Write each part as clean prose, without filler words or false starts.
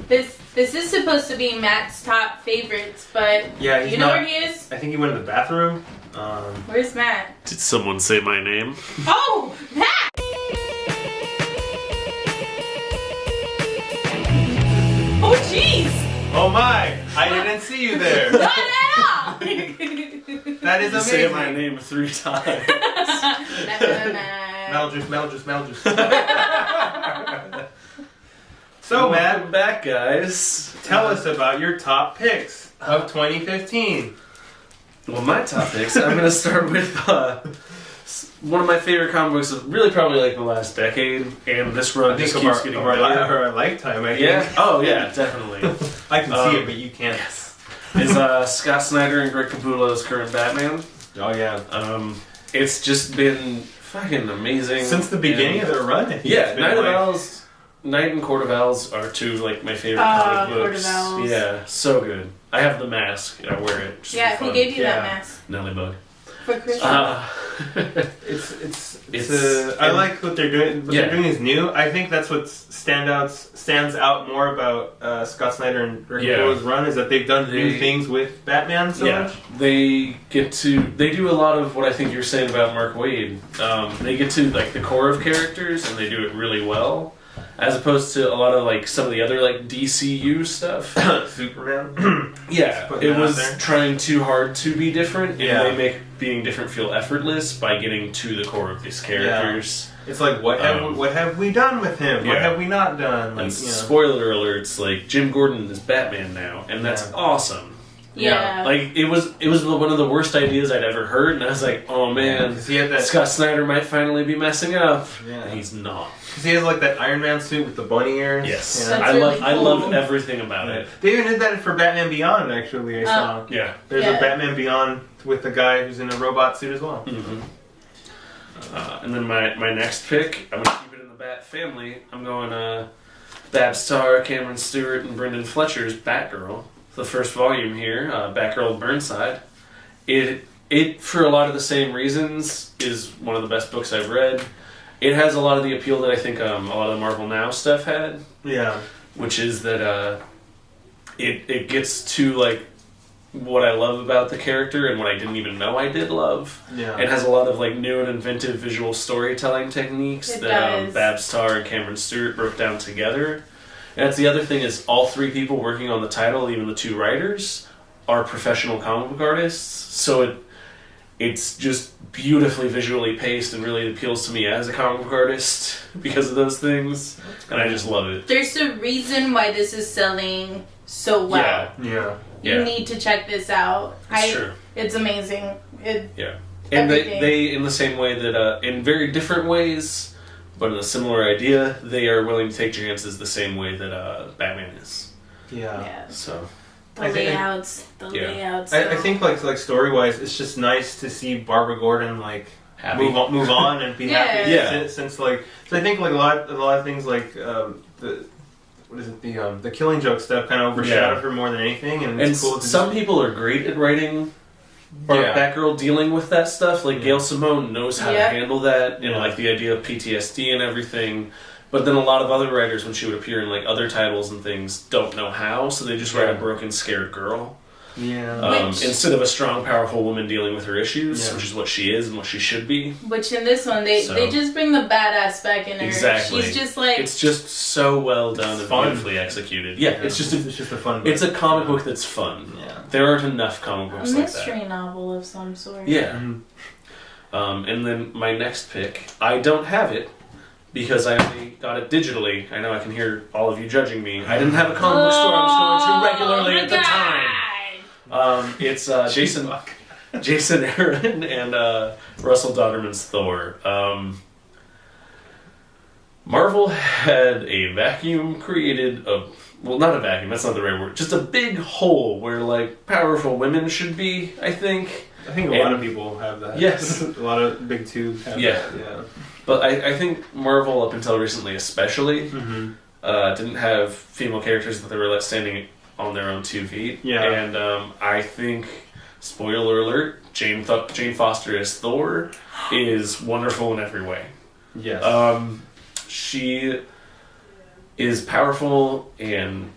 This is supposed to be Matt's top favorites, but yeah, you know where he is? I think he went to the bathroom. Where's Matt? Did someone say my name? Oh, Matt! Oh, jeez! Oh my! I didn't see you there. Not at all! That is You amazing. say my name 3 times. Metal juice. So, Matt, Welcome back, guys. tell us about your top picks of 2015. Well, my top picks, I'm going to start with one of my favorite comic books of really probably like the last decade, and this run just keeps getting better. Our lifetime, I think. Yeah? Oh, yeah, definitely. I can see it, but you can't. Yes. Is Scott Snyder and Greg Capullo's current Batman. Oh, yeah. It's just been fucking amazing. Since the beginning of their run, I think Yeah, it's been Night and Court of Owls are two of like my favorite comic Court books. of Owls. Yeah, so good. I have the mask. I wear it. Just Yeah, for who fun. gave you that mask? Nellii bug. For Christmas? It's I like what they're doing. What they're doing is new. I think that's what stands out more about Scott Snyder and Rick Capullo's run is that they've done new things with Batman so much. They do a lot of what I think you're saying about Mark Waid. They get to like the core of characters and they do it really well. As opposed to a lot of like some of the other like DCU stuff. Superman. Yeah, it was there. trying too hard to be different, and Yeah. they make being different feel effortless by getting to the core of these characters. It's like what have we done with him? What have we not done? Like, And spoiler alerts, like Jim Gordon is Batman now, and that's awesome. Yeah. Like it was one of the worst ideas I'd ever heard, and I was like, oh man, he had that, Scott Snyder might finally be messing up. Yeah. And he's not. Because he has like that Iron Man suit with the bunny ears. Yes, Yeah. I love everything about it. They even did that for Batman Beyond. Actually, I saw. Yeah, There's a Batman Beyond with the guy who's in a robot suit as well. Mm-hmm. And then my next pick, I'm gonna keep it in the Bat family. I'm going Babs Tarr, Cameron Stewart, and Brendan Fletcher's Batgirl. The first volume here, Batgirl Burnside. It for a lot of the same reasons is one of the best books I've read. It has a lot of the appeal that I think a lot of the Marvel Now stuff had. Yeah, which is that it gets to like what I love about the character and what I didn't even know I did love. Yeah, it has a lot of like new and inventive visual storytelling techniques that Babs Tarr and Cameron Stewart broke down together. And that's the other thing is all 3 people working on the title, even the 2 writers, are professional comic book artists. So it's just beautifully visually paced and really appeals to me as a comic book artist because of those things. And I just love it. There's a reason why this is selling so well. Yeah. You need to check this out. It's true. It's amazing. And they in the same way that in very different ways, but in a similar idea, they are willing to take chances the same way that Batman is. Yeah. So the layouts. I think like story wise, it's just nice to see Barbara Gordon like move on and be happy. Yeah. Since like, so I think like a lot of things like the Killing Joke stuff kind of overshadowed her more than anything, and it's cool. Some people are great at writing Batgirl dealing with that stuff. Like Gail Simone knows how to handle that, and like the idea of PTSD and everything. But then a lot of other writers, when she would appear in like other titles and things, don't know how, so they just write a broken, scared girl. Yeah. Instead of a strong, powerful woman dealing with her issues, which is what she is and what she should be. Which in this one, they just bring the badass back in her. Exactly. She's just like... It's just so well done and beautifully executed. Yeah, it's just a fun book. It's a comic book that's fun. Yeah. There aren't enough comic books like that. A mystery novel of some sort. Yeah. Mm-hmm. And then my next pick, I don't have it because I only got it digitally. I know I can hear all of you judging me. I didn't have a comic book store I was going to regularly at the time. It's Jason Aaron and Russell Dodderman's Thor. Marvel had a vacuum created well, not a vacuum, that's not the right word, just a big hole where like powerful women should be, I think. I think a lot of people have that. Yes. A lot of big tubes have that. Yeah. But I think Marvel, up until recently especially, didn't have female characters that they were standing on their own 2 feet. Yeah. And I think, spoiler alert, Jane Foster as Thor is wonderful in every way. Yes. She is powerful and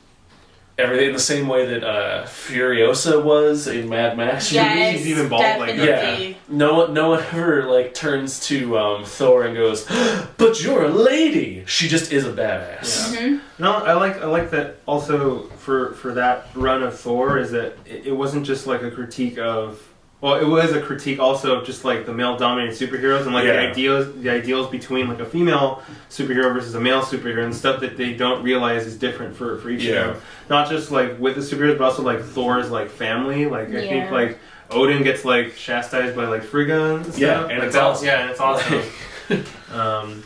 everything the same way that Furiosa was in Mad Max. Yes, he's even bald like that. Yeah. No one ever like turns to Thor and goes, "But you're a lady." She just is a badass. Yeah. Mm-hmm. No, I like that also for that run of Thor is that it wasn't just like a critique of. Well, it was a critique also of just like the male-dominated superheroes and like the ideals between like a female superhero versus a male superhero and stuff that they don't realize is different for each of them. Not just like with the superheroes, but also like Thor's like family. Like I think like Odin gets like chastised by like Frigga and stuff. Yeah, and like, it's awesome. Yeah, and it's awesome.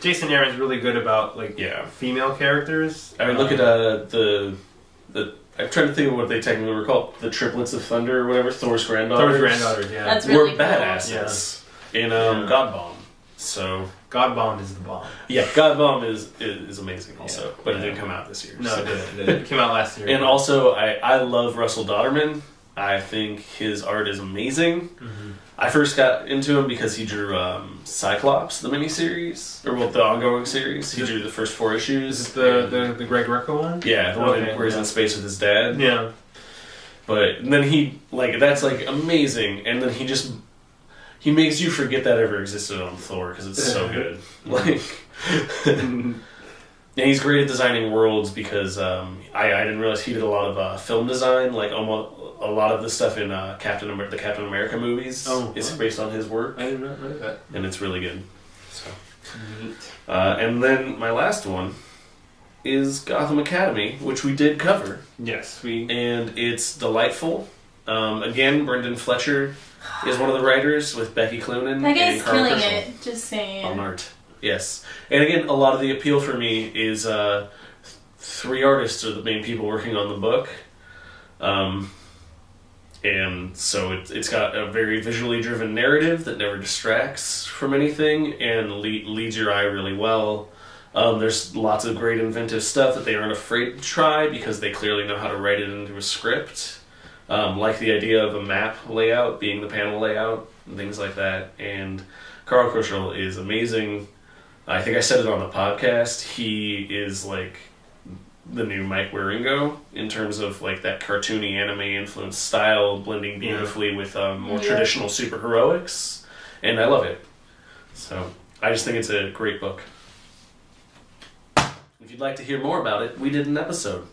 Jason Aaron's really good about like female characters. I mean, look at the I'm trying to think of what they technically were called. The Triplets of Thunder or whatever. Thor's granddaughters. Yeah. That's really We're badasses in God Bomb. So God Bomb is the bomb. Yeah, God Bomb is amazing also, but it didn't come out this year. No, it didn't. It came out last year. And also, I love Russell Dodderman. I think his art is amazing. Mm-hmm. I first got into him because he drew Cyclops, the miniseries, or the ongoing series. He drew the first 4 issues. Is it the Greg Rucka one? Yeah, the one where he's in space with his dad. Yeah. But then he, that's amazing, and then he makes you forget that ever existed on Thor, because it's so good. And he's great at designing worlds, because I didn't realize he did a lot of film design, almost a lot of the stuff in the Captain America movies is based on his work. I did not know that. And it's really good. So neat. And then my last one is Gotham Academy, which we did cover. Yes, and it's delightful. Again, Brendan Fletcher is one of the writers with Becky Cloonan. That guy's killing it, just saying. On art. Yes. And again, a lot of the appeal for me is 3 artists are the main people working on the book. And so it's got a very visually driven narrative that never distracts from anything and leads your eye really well. There's lots of great inventive stuff that they aren't afraid to try because they clearly know how to write it into a script. Like the idea of a map layout being the panel layout and things like that. And Carl Kroschel is amazing. I think I said it on the podcast. He is the new Mike Wieringo in terms of that cartoony anime influenced style blending beautifully with more traditional superheroics, and I love it. So I just think it's a great book. If you'd like to hear more about it, we did an episode.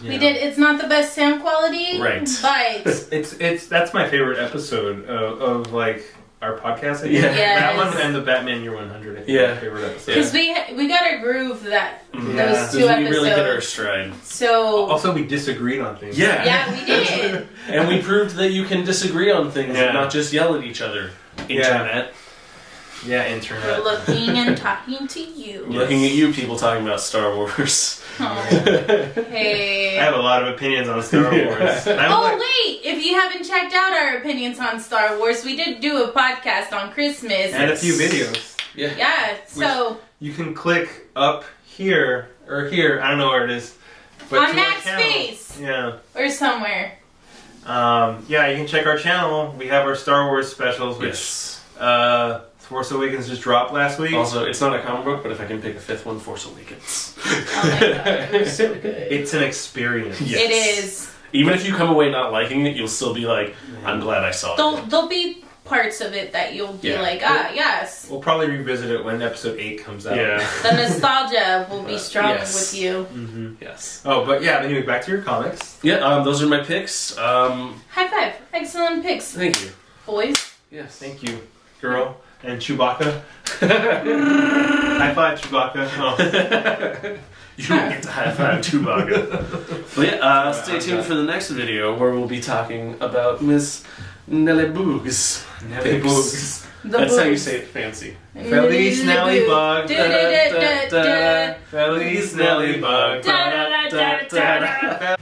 We did. It's not the best sound quality, right? But it's that's my favorite episode of our podcast. I think. Yes. That one and the Batman Year 100. I think my favorite episode. Because we got our groove those 2 episodes. We really hit our stride. So also we disagreed on things. Yeah, we did. And we proved that you can disagree on things and not just yell at each other. Internet. Yeah, internet. We're looking and talking to you. Looking at you people talking about Star Wars. Oh. Hey. I have a lot of opinions on Star Wars. Wait! If you haven't checked out our opinions on Star Wars, we did do a podcast on Christmas. And a few videos. Yeah, so... You can click up here, or here, I don't know where it is. But on Matt's face! Yeah. Or somewhere. You can check our channel. We have our Star Wars specials, which... Force Awakens just dropped last week. Also, it's not a comic book, but if I can pick a 5th one, Force Awakens. Oh my god, it was so good. It's an experience. Yes. It is. Even if you come away not liking it, you'll still be like, I'm glad I saw it. There'll be parts of it that you'll be yes. We'll probably revisit it when episode 8 comes out. Yeah. The nostalgia will be strong with you. Mm-hmm. Yes. Oh, but anyway, back to your comics. Yeah, those are my picks. High five. Excellent picks. Thank you. Boys. Yes. Thank you, girl. And Chewbacca. High five, Chewbacca. Oh. You don't get to high five Chewbacca. But stay tuned for the next video where we'll be talking about Miss Nellii Boogs. Nellii Boogs. That's how you say it fancy. Feliz Nellii Bug. Da-da-da-da-da. Feliz Nellii Bug. Da-da-da-da-da.